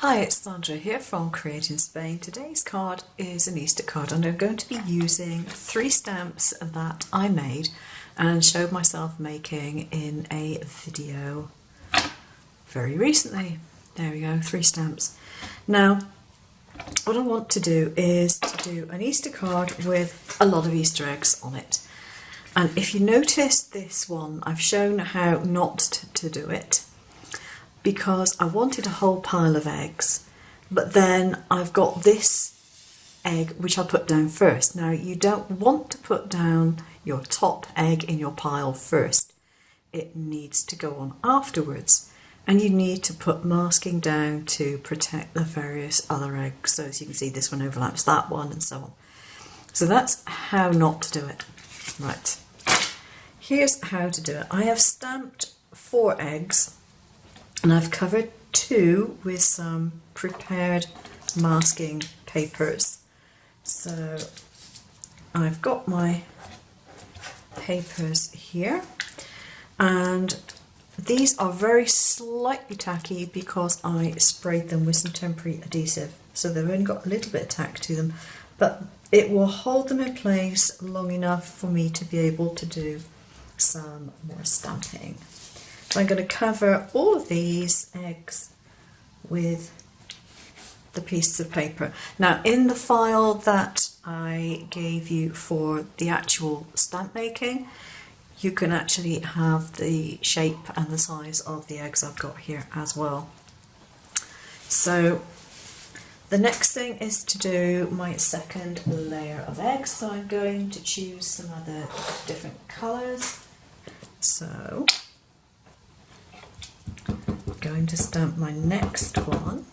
Hi, it's Sandra here from Create in Spain. Today's card is an Easter card and I'm going to be using 3 stamps that I made and showed myself making in a video very recently. There we go, 3 stamps. Now, what I want to do is to do an Easter card with a lot of Easter eggs on it. And if you notice this one, I've shown how not to do it, because I wanted a whole pile of eggs, but then I've got this egg which I'll put down first. Now you don't want to put down your top egg in your pile first. It needs to go on afterwards, and you need to put masking down to protect the various other eggs. So as you can see, this one overlaps that one and so on. So that's how not to do it. Right, here's how to do it. I have stamped 4 eggs and I've covered 2 with some prepared masking papers. So I've got my papers here, and these are very slightly tacky because I sprayed them with some temporary adhesive. So they've only got a little bit of tack to them, but it will hold them in place long enough for me to be able to do some more stamping. So I'm going to cover all of these eggs with the pieces of paper. Now in the file that I gave you for the actual stamp making, you can actually have the shape and the size of the eggs I've got here as well. So the next thing is to do my second layer of eggs. So I'm going to choose some other different colours. So going to stamp my next one,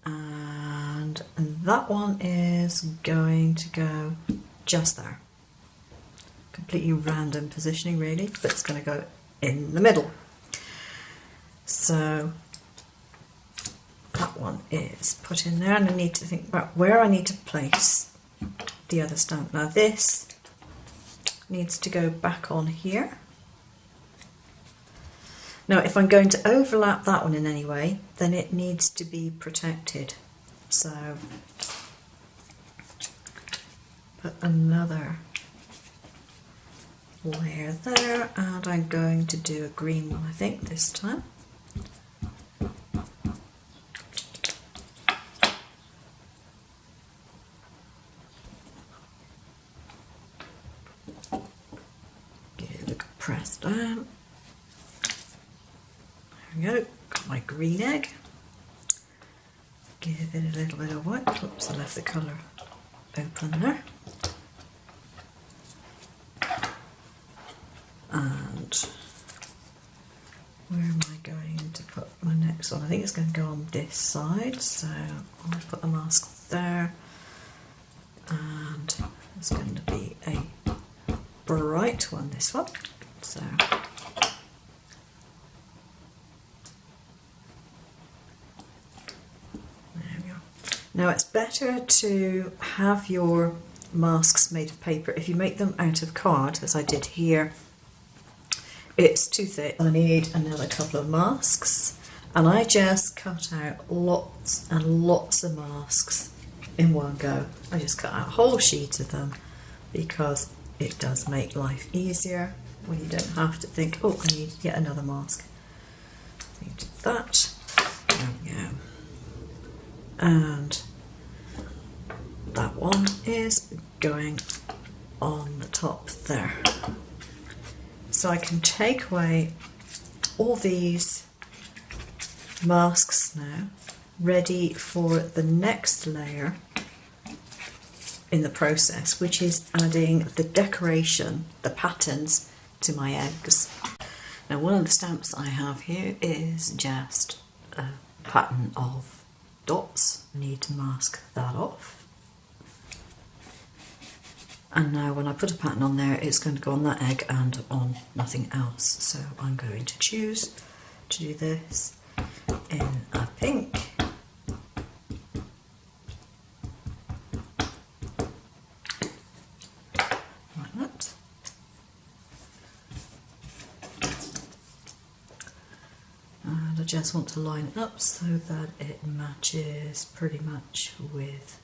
and that one is going to go just there. Completely random positioning really, but it's going to go in the middle. So that one is put in there, and I need to think about where I need to place the other stamp. Now this needs to go back on here. Now if I'm going to overlap that one in any way, then it needs to be protected. So put another layer there, and I'm going to do a green one I think this time. Give it a press down. There we go, got my green egg. Give it a little bit of white. Oops, I left the colour open there. And where am I going to put my next one? I think it's going to go on this side, so I'll put the mask there. And it's going to be a bright one, this one. So now it's better to have your masks made of paper. If you make them out of card, as I did here, it's too thick. I need another couple of masks, and I just cut out lots and lots of masks in one go. I just cut out a whole sheet of them because it does make life easier when you don't have to think, oh, I need yet another mask. I need that. There we go. And that one is going on the top there. So I can take away all these masks now, ready for the next layer in the process, which is adding the decoration, the patterns to my eggs. Now one of the stamps I have here is just a pattern of dots. I need to mask that off. And now when I put a pattern on there, it's going to go on that egg and on nothing else. So I'm going to choose to do this in a pink. Like that. And I just want to line it up so that it matches pretty much with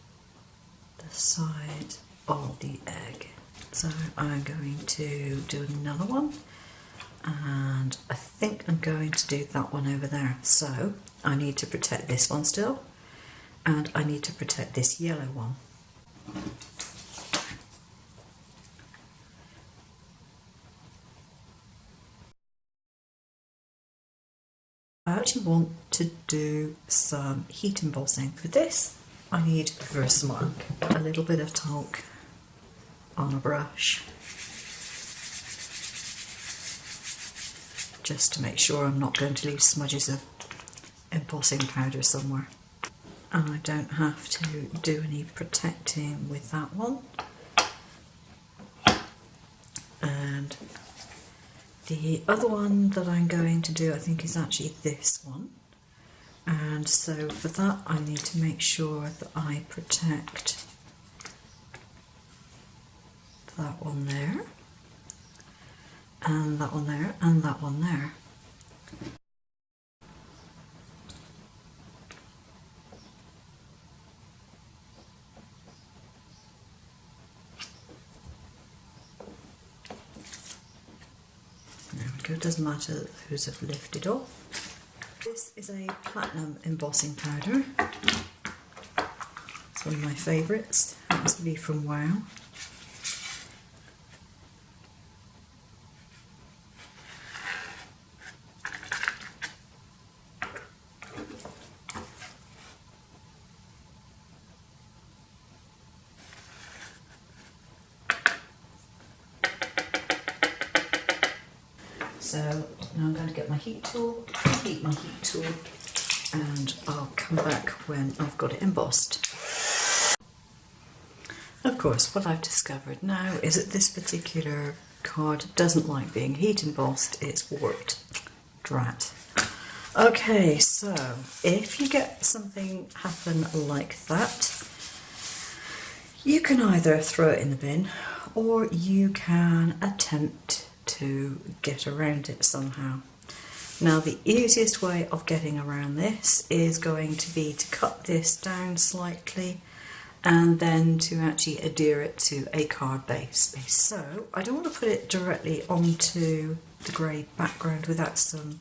the side of the egg. So I'm going to do another one, and I think I'm going to do that one over there. So I need to protect this one still, and I need to protect this yellow one. I actually want to do some heat embossing. For this, I need Versamark, a little bit of talc on a brush, just to make sure I'm not going to leave smudges of embossing powder somewhere. And I don't have to do any protecting with that one. And the other one that I'm going to do, I think, is actually this one. And so for that, I need to make sure that I protect that one there, and that one there, and that one there. There we go, it doesn't matter that those have lifted off. This is a platinum embossing powder. It's one of my favourites. It must be from Wow. So now I'm going to get my heat tool, heat my heat tool, and I'll come back when I've got it embossed. Of course, what I've discovered now is that this particular card doesn't like being heat embossed, it's warped. Drat. Okay, so if you get something happen like that, you can either throw it in the bin or you can attempt to get around it somehow. Now, the easiest way of getting around this is going to be to cut this down slightly and then to actually adhere it to a card base. So I don't want to put it directly onto the grey background without some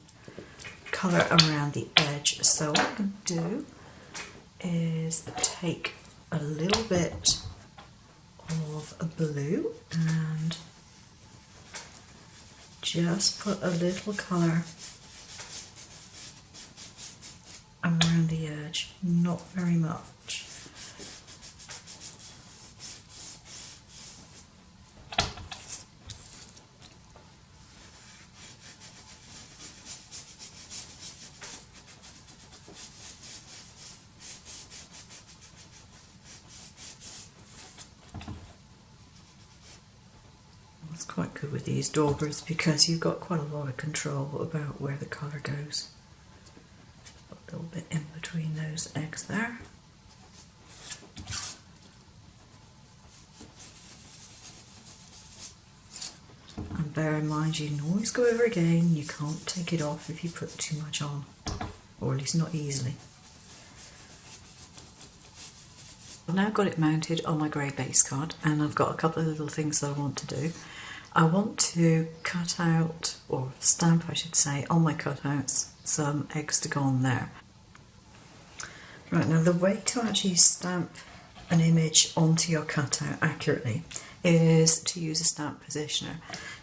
colour around the edge. So what I'm going to do is take a little bit of a blue and just put a little colour around the edge, not very much. It's quite good with these daubers because you've got quite a lot of control about where the colour goes. A little bit in between those eggs there. And bear in mind, you can always go over again. You can't take it off if you put too much on, or at least not easily. I've now got it mounted on my grey base card, and I've got a couple of little things that I want to do. I want to cut out, or stamp I should say, on my cutouts some eggs to go on there. Right, now the way to actually stamp an image onto your cutout accurately is to use a stamp positioner.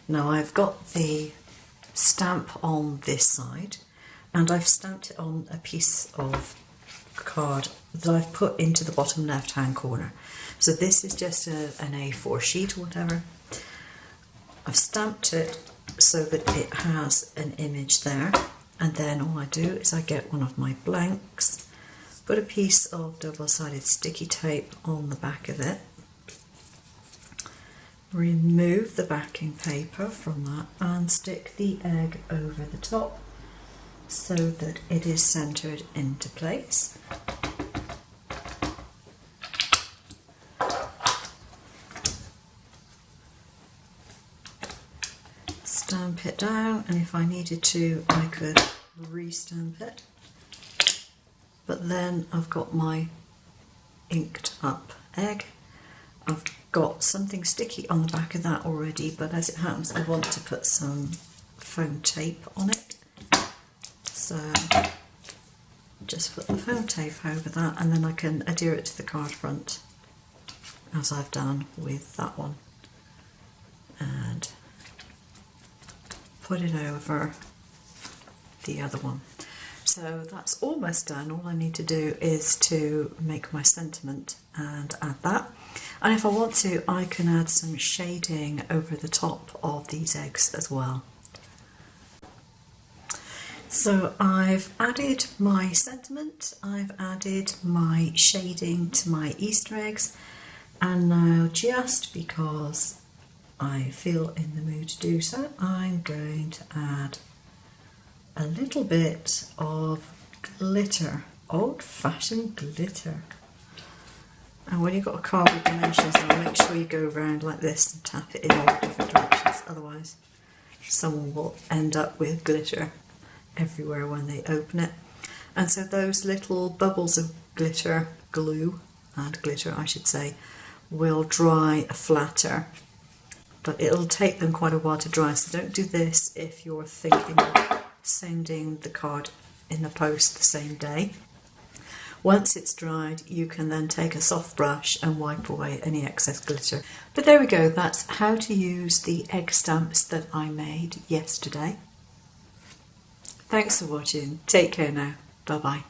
Now I've got the stamp on this side, and I've stamped it on a piece of card that I've put into the bottom left hand corner. So this is just an A4 sheet or whatever. I've stamped it so that it has an image there, and then all I do is I get one of my blanks, put a piece of double-sided sticky tape on the back of it, remove the backing paper from that and stick the egg over the top so that it is centered into place. Stamp it down, and if I needed to, I could re-stamp it. But then I've got my inked up egg. I've got something sticky on the back of that already, but as it happens I want to put some foam tape on it. So just put the foam tape over that, and then I can adhere it to the card front as I've done with that one, and put it over the other one. So that's almost done. All I need to do is to make my sentiment and add that. And if I want to, I can add some shading over the top of these eggs as well. So I've added my sentiment, I've added my shading to my Easter eggs, and now just because I feel in the mood to do so, I'm going to add a little bit of glitter, old-fashioned glitter. And when you've got a card with dimensions, then make sure you go around like this and tap it in all different directions, otherwise someone will end up with glitter everywhere when they open it. And so those little bubbles of glitter, glue and glitter I should say, will dry flatter, but it'll take them quite a while to dry, so don't do this if you're thinking of sending the card in the post the same day. Once it's dried, you can then take a soft brush and wipe away any excess glitter. But there we go, that's how to use the egg stamps that I made yesterday. Thanks for watching, take care now, bye bye.